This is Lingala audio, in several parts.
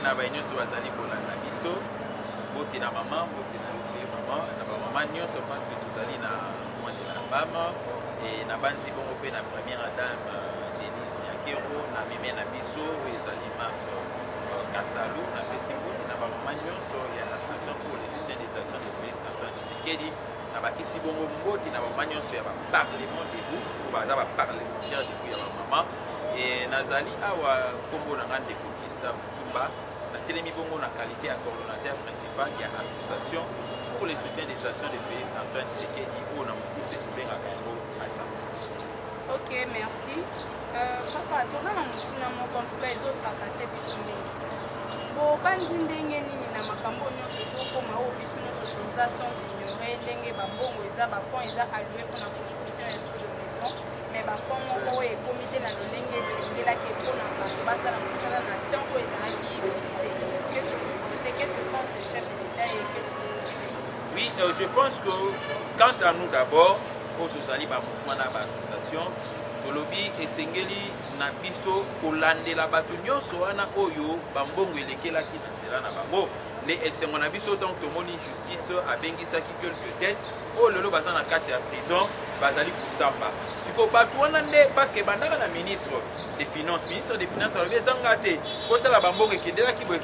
na ba nyonso bazali kolanda biso boti na maman boti na maman na ba maman nyonso parce que tozali na mois de la femme et na bandi bongo pe na première dame Denise Nyakero na meme na biso ezali Marc Kasalou na Pesimbo na ba maman nyonso ya l'association pour les soutiens des actions de Félix Antoine Tshisekedi na bakisi bongo mboti na ba maman nyonso ya ba parlement debout baza ba parlementaire debout ya ba maman et nazali awa kombo na ngande Conquista Tumba na telemi bongo na qualité ya coordonnateur principal ya association pour les soutiens des actions de Félix Antoine Tshisekedi ou na mokuse tobenga kango asa. Ok, merci. Papa, toza na mokuna moko mpuka ezokakase biso ndenge bobandi ndenge nini na makambo nyonso ezokoma oyo biso nyonso toza sans ignorer ndenge bambongo eza bafond eza alloué mpona construction ya solo maison mais bafond moko oyo ekomi te na lolenge esengelaki mpona bato basala mosala na ntango ezalaki fixe. Qu'est-ce que pense le chef de l'État et qu'est-ce que vous pensez? Oui, je pense que quant à nous d'abord, au tozali ba mouvement na ba association tolobi esengeli na biso kolandela bato nyonso wana oyo bambongo elekelaki na nzela na bango nde esengo na biso donc tomoni justice abengisaki quelque tête oyo lelo baza na kati ya prison bazali kosamba siko bato wana nde parce que bandaka na ministre des finances alobi ezanga te kotala bambongo ekendelaki boye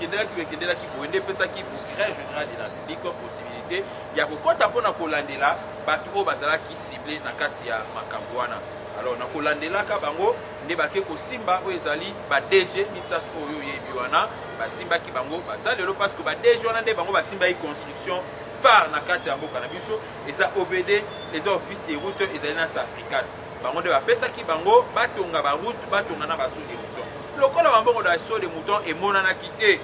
nde epesaki procureur général de la République possibilité ya kokota mpona kolandela bato oyo bazalaki cible na kati ya makambo wana. Alors na kolandelaka bango nde bake kosimba oyo ezali ba DG misato oyo yebi wana basimbaki bango baza lelo parce que ba DG wana nde bango basimbaki construction phare na kati ya mboka na biso eza OVD eza office des routes ezali na Sacricas bango nde bapesaki bango batonga ba route batonga na baso de mouton lokola bambongo da so de mouton emonanaki te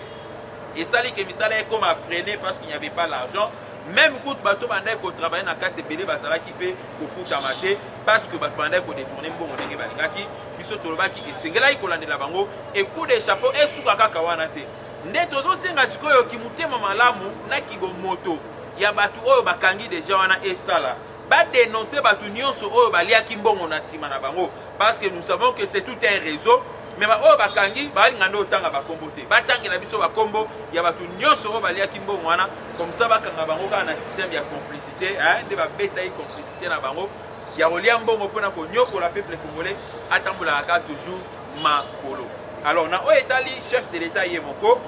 esali ke misala ekoma freiner parce qu'il n'y avait pas l'argent. Même quand bato bandai ko travailler na kati belé bazalaki pe ko futama te parce que bato bandai ko détourner mbongo ndenge balingaki biso tolobaki esengelaki kolandela bango et coup de chapeau esuka kaka wana te nde tozo senga sikoyo kimutema malamu na kibomoto ya bato oyo bakangi déjà wana esala ba dénoncer bato nyonso oyo baliaki mbongo na sima na bango parce que nous savons que c'est tout un réseau. Mais oyo bakangi balinga ndo tanga bakombo te batangela biso bakombo ya bato nyonso oyo baliaki mbongo wana comme ça bakanga bango kaka na système ya complicité nde babeta ye complicité na bango ya kolia mbongo mpona konyokola peuple congolais atambolaka kaka toujours makolo. Alors na oyo etali chef de l'état ye moko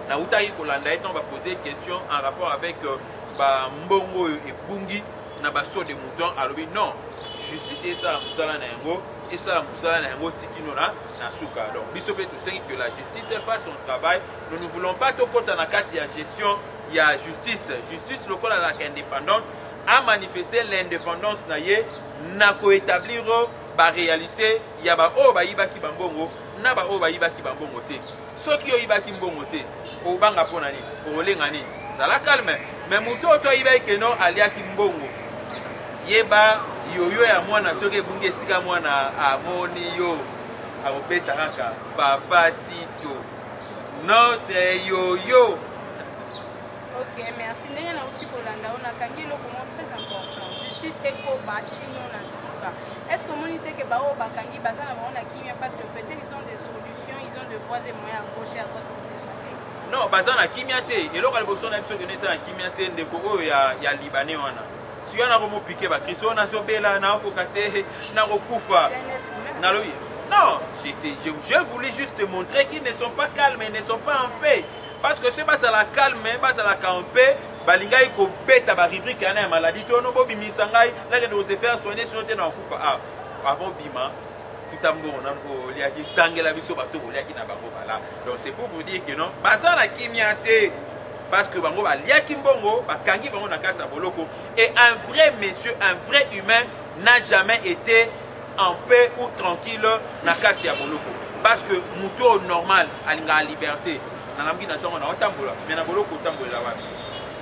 na utaki kolanda ye ntango baposer question en rapport avec bambongo oyo ebungi na baso de mouton alobi non justice esala mosala na yango et ça la suka. Donc biso pe to sengi que la justice fasse son travail. Nous ne voulons pas tout compte na carte ya gestion ya justice lokola la indépendante a manifesté l'indépendance na ye na ko établir ba réalité ya ba o ba yibaki bambongo na ba o ba yibaki bambongo te soki yo yibaki mbongo te o banga pona ni o lenga ni zala calme mais muto to yibaki no aliaki mbongo yeba yoyo ya mwana soki ebungi esika mwana amoni yo akobeta kaka papa Tito notre yoyo. Ok, merci. Ndenge na uti kolanda ona kangi eloko moko très important justice ekobati no na suka. Est-ce que monite ke bao bakangi baza na bango na kimia parce que peut-être ils ont des solutions, ils ont des voies et moyens à gauche et à droite pour s'échapper? Non, baza na kimia te eloko liboso na biso donné ça na kimia te ndeko oyo ya libanais wana si on a remis piqué ba Christo na zobela na kokate na kokufa na lobi. Non, je voulais juste te montrer qu'ils ne sont pas calmes, ils ne sont pas en paix. Parce que c'est pas à la calme, pas à la en paix. Balingai ko beta ba rubrique na maladie to no bobi misangai na que se faire soigner sur te na kufa ah avant bima futambo na ko liaki tangela biso bato ko liaki na bango bala. Donc c'est pour vous dire que non, baza na kimiate parce que bango ba liaki mbongo bakangi bango na kati ya boloko et un vrai monsieur, un vrai humain n'a jamais été en paix ou tranquille na kati ya boloko parce que muto normal alinga liberté na nambi na tongo na otambola mais na boloko otambola wapi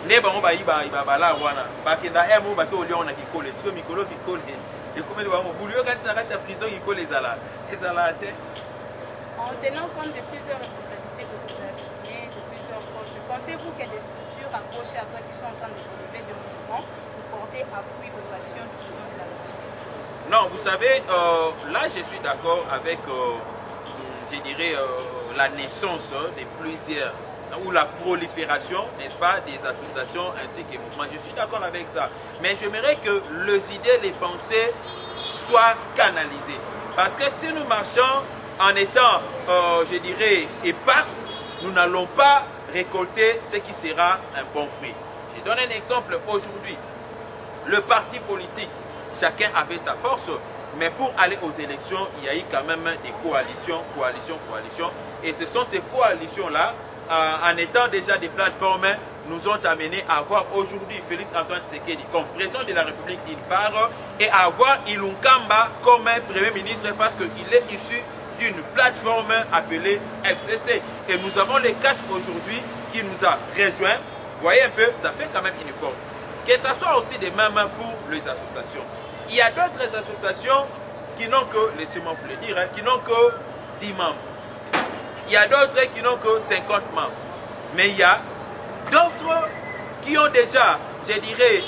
ne bango ba iba bala wana bakenda emo bato olion na kikole tiko mikolo kikole ekomeli bango bulio kati na kati ya prison kikole ezala te en tenant compte de plusieurs responsabilités que vous assumez de plusieurs postes. Pensez-vous qu'il y a des structures à gauche et à droite qui sont en train de se lever de mouvement pour porter appui aux actions du président de la République? Non, vous savez, là je suis d'accord avec, je dirais, la naissance de plusieurs, ou la prolifération, n'est-ce pas, des associations ainsi que mouvements. Je suis d'accord avec ça. Mais j'aimerais que les idées, les pensées soient canalisées. Parce que si nous marchons en étant, je dirais, éparses, nous n'allons pas récolter ce qui sera un bon fruit. Je donne un exemple aujourd'hui. Le parti politique, chacun avait sa force, mais pour aller aux élections, il y a eu quand même des coalitions. Et ce sont ces coalitions-là, en étant déjà des plateformes, nous ont amené à avoir aujourd'hui Félix Antoine Tshisekedi comme président de la République d'une part, et à avoir Ilunkamba comme Premier ministre parce qu'il est issu d'une plateforme appelée FCC. Et nous avons les caches aujourd'hui qui nous a rejoints. Vous voyez un peu, ça fait quand même une force. Que ce soit aussi des mêmes pour les associations. Il y a d'autres associations qui n'ont que, laissez-moi vous le dire, qui n'ont que 10 membres. Il y a d'autres qui n'ont que 50 membres. Mais il y a d'autres qui ont déjà, je dirais,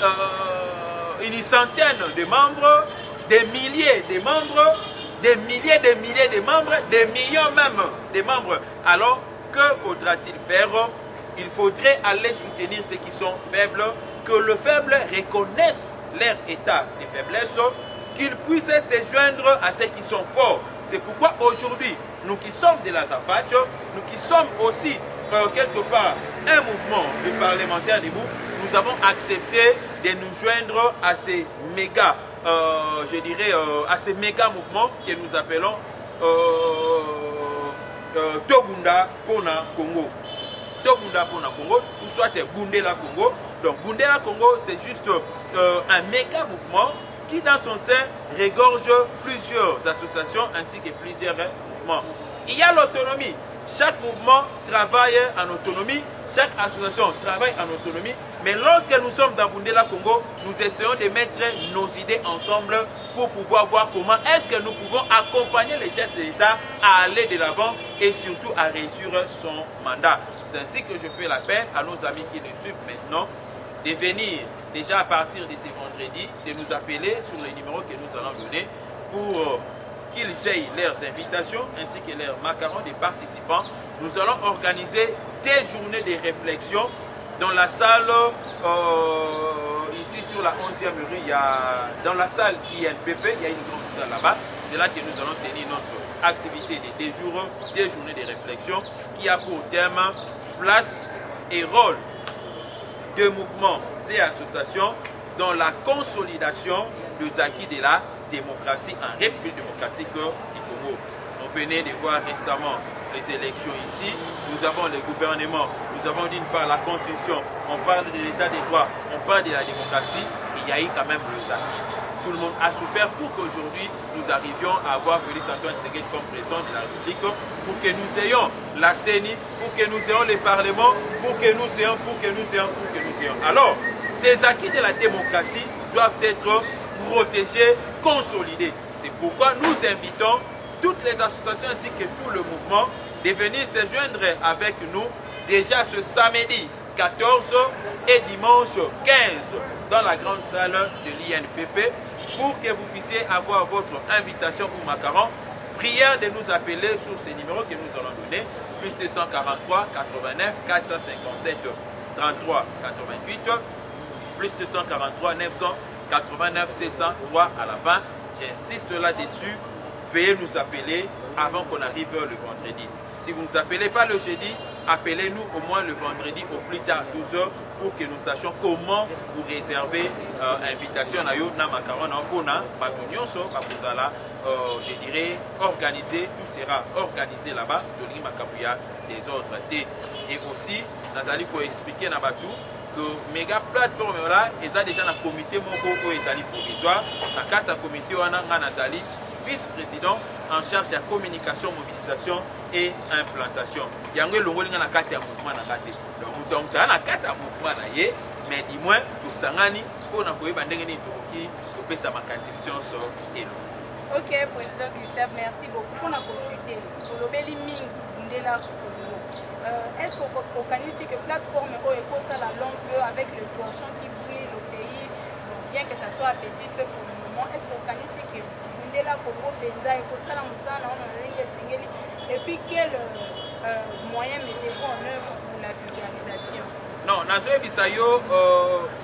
une centaine de membres, des milliers de membres, des milliers de membres, des millions même de membres. Alors, que faudra-t-il faire? Il faudrait aller soutenir ceux qui sont faibles, que le faible reconnaisse leur état de faiblesse, qu'ils puissent se joindre à ceux qui sont forts. C'est pourquoi aujourd'hui, nous qui sommes de la ZAFAT, nous qui sommes aussi quelque part un mouvement de parlementaires debout, nous avons accepté de nous joindre à ces méga, je dirais, à ces méga mouvements que nous appelons Tobunda Pona Congo. Tobunda Pona Congo, ou soit Bundela Congo. Donc Bundela Congo, c'est juste un méga mouvement qui dans son sein regorge plusieurs associations ainsi que plusieurs mouvements. Il y a l'autonomie. Chaque mouvement travaille en autonomie, chaque association travaille en autonomie. Mais lorsque nous sommes dans Bundela Congo, nous essayons de mettre nos idées ensemble pour pouvoir voir comment est-ce que nous pouvons accompagner les chefs de l'État à aller de l'avant et surtout à réussir son mandat. C'est ainsi que je fais l'appel à nos amis qui nous suivent maintenant de venir déjà à partir de ce vendredi, de nous appeler sur les numéros que nous allons donner pour qu'ils aient leurs invitations ainsi que leurs macarons des participants. Nous allons organiser des journées de réflexion dans la salle, ici sur la 11e rue, dans la salle INPP, il y a une grande salle là-bas. C'est là que nous allons tenir notre activité de des journées de réflexion qui a pour thème place et rôle de mouvements et associations dans la consolidation des acquis de la démocratie en République démocratique du Congo. On venait de voir récemment les élections ici, nous avons le gouvernement, nous avons d'une part la constitution, on parle de l'état des droits, on parle de la démocratie, et il y a eu quand même le acquis. Tout le monde a souffert pour qu'aujourd'hui nous arrivions à avoir Félix Antoine Tshisekedi comme président de la République, pour que nous ayons la CENI, pour que nous ayons les parlements, pour que nous ayons. Alors, ces acquis de la démocratie doivent être protégés, consolidés. C'est pourquoi nous invitons toutes les associations ainsi que tout le mouvement de venir se joindre avec nous déjà ce samedi 14 et dimanche 15 dans la grande salle de l'INPP pour que vous puissiez avoir votre invitation au macaron. Prière de nous appeler sur ces numéros que nous allons donner, plus 243 89 457 33 88, plus 243 989 703 à la fin. J'insiste là-dessus. Veuillez nous appeler avant qu'on arrive le vendredi. Si vous ne nous appelez pas le jeudi, appelez-nous au moins le vendredi au plus tard 12 h pour que nous sachions comment vous réserver invitation à yo na macaron na pona batonyoso bakuzala je dirais organisé, tout sera organisé là-bas de l'Imakabuya des autres thés. Et aussi nazali pour expliquer na batu que méga plateforme là ils ont déjà un comité moko ezali provisoire na kati ya comité wana nga nazali vice-président en charge de la communication, mobilisation et implantation. Il y a un mouvement na kati. Donc tu as na kati mouvement na ye, mais dis-moi tout sangani pour na koyeba ndenge ni toki topesa ma contribution sur elo. OK, président Christophe, merci beaucoup pour la consulter. Pour le beli mingi ndela est-ce qu'on organise que plateforme pour ça la longue avec le torchon qui brille le pays, bien que ça soit à petit feu pour le moment, est-ce qu'on organise que et puis quelle moyens mettez-vous en œuvre pour la vulgarisation? Non, nazoyebisa yo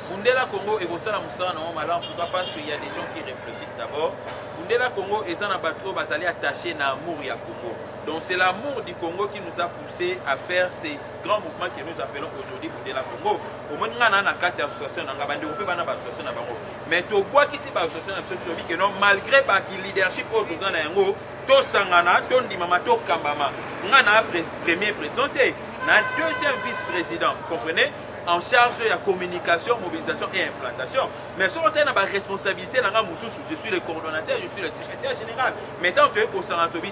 Bundela Congo ekosala mosala nango malamu, pourquoi parce qu'il y a des gens qui réfléchissent d'abord. Bundela Congo eza na bato bazali attaché na amour ya Congo. Donc c'est l'amour du Congo qui nous a poussé à faire ces grands mouvements que nous appelons aujourd'hui Bundela Congo. Au moins ngana na kati association na ngabande ko pe bana ba association na bango. Mais to bois qui si ba association na biso tobi que non malgré ba ki leadership au tozana yango to sangana to ndimama to kambama. Ngana premier présenté na deuxième vice-président, comprenez, en charge de la communication, mobilisation et implantation. Mais si on a une responsabilité, je suis le coordonnateur, je suis le secrétaire général. Mais tant que pour s'en entendre,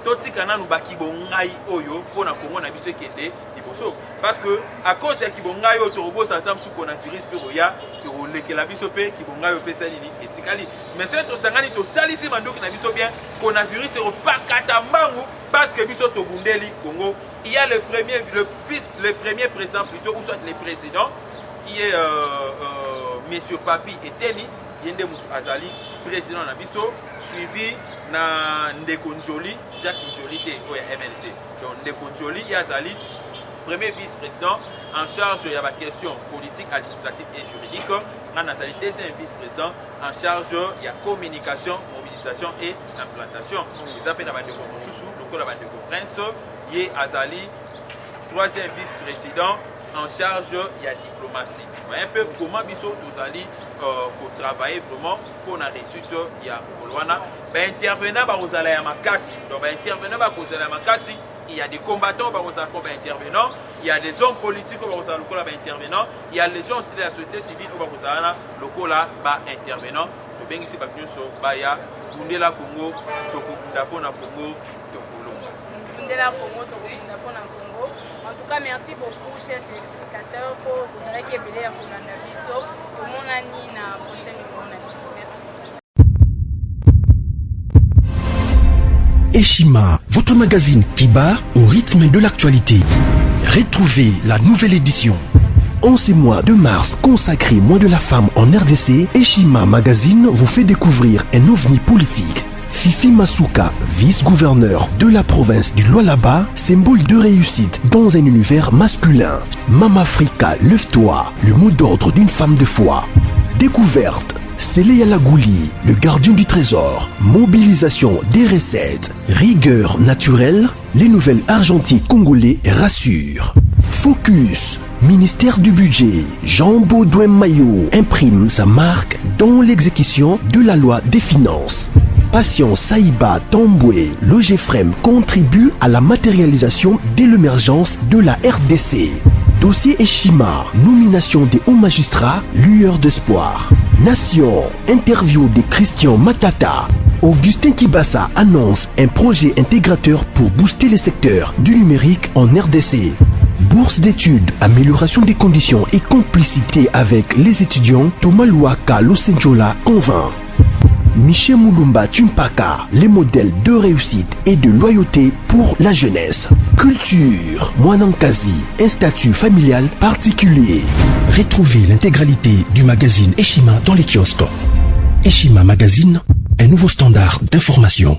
tout ce qu'on a nous baki bongai oyo pour na Congo na biso kende liboso parce que à cause ya kibongai oyo torobo satam sous coronavirus biroya to lekela biso pe kibongai pe salini etikali mais c'est to sangani to talisi mandoki na biso bien coronavirus ero pakata mbangu parce que biso to bundeli Congo. Il y a le premier président plutôt ou soit le président qui est monsieur Papi Eteni Yende Azali, président Nabiso, suivi na Ndeko Njoli, Jacques Njoli au MLC. Donc Ndeko Njoli Azali, premier vice-président en charge de la question politique, administrative et juridique. Azali, deuxième vice-président en charge de la communication, mobilisation et implantation. Ils appellent la bande de Soussou, donc la bande de Prince. Yé Azali, troisième vice-président en charge de la diplomatie. Un peu comment Bisso Tozali pour travailler vraiment pour la réussite de la Bolwana. Intervenant par Ozala Makassi. Donc intervenant par Ozala Makassi, il y a des combattants par Ozala intervenants, il y a des hommes politiques par Ozala intervenants, il y a les gens de la société civile par Ozala Lokola intervenants. Donc bien ici Bakioso Baya, Bundela Congo, Tokunda Pona Congo, Bundela Congo, Tokunda Pona Congo. En tout cas, merci beaucoup, chers téléspectateurs, pour vous avez qui est belé à Kolanda Biso. Tout le monde a mis la prochaine Kolanda Biso. Merci. Eshima, votre magazine qui bat au rythme de l'actualité. Retrouvez la nouvelle édition. En ce mois de mars consacré mois de la femme en RDC, Eshima Magazine vous fait découvrir un ovni politique. Fifi Masuka, vice-gouverneur de la province du Lualaba, symbole de réussite dans un univers masculin. Mama Africa, lève-toi, le mot d'ordre d'une femme de foi. Découverte, Sélé Alagouli, le gardien du trésor. Mobilisation des recettes, rigueur naturelle, les nouvelles argentiques congolais rassurent. Focus, ministère du budget, Jean Baudouin Maillot imprime sa marque dans l'exécution de la loi des finances. Patient Saïba Tamboué, l'OGFREM contribue à la matérialisation de l'émergence de la RDC. Dossier Eshima, nomination des hauts magistrats, lueur d'espoir. Nation, interview de Christian Matata. Augustin Kibassa annonce un projet intégrateur pour booster les secteurs du numérique en RDC. Bourse d'études, amélioration des conditions et complicité avec les étudiants, Thomas Luaka Losenjola convainc. Michel Moulumba Tumpaka, les modèles de réussite et de loyauté pour la jeunesse. Culture, Mwanankazi, un statut familial particulier. Retrouvez l'intégralité du magazine Eshima dans les kiosques. Eshima Magazine, un nouveau standard d'information.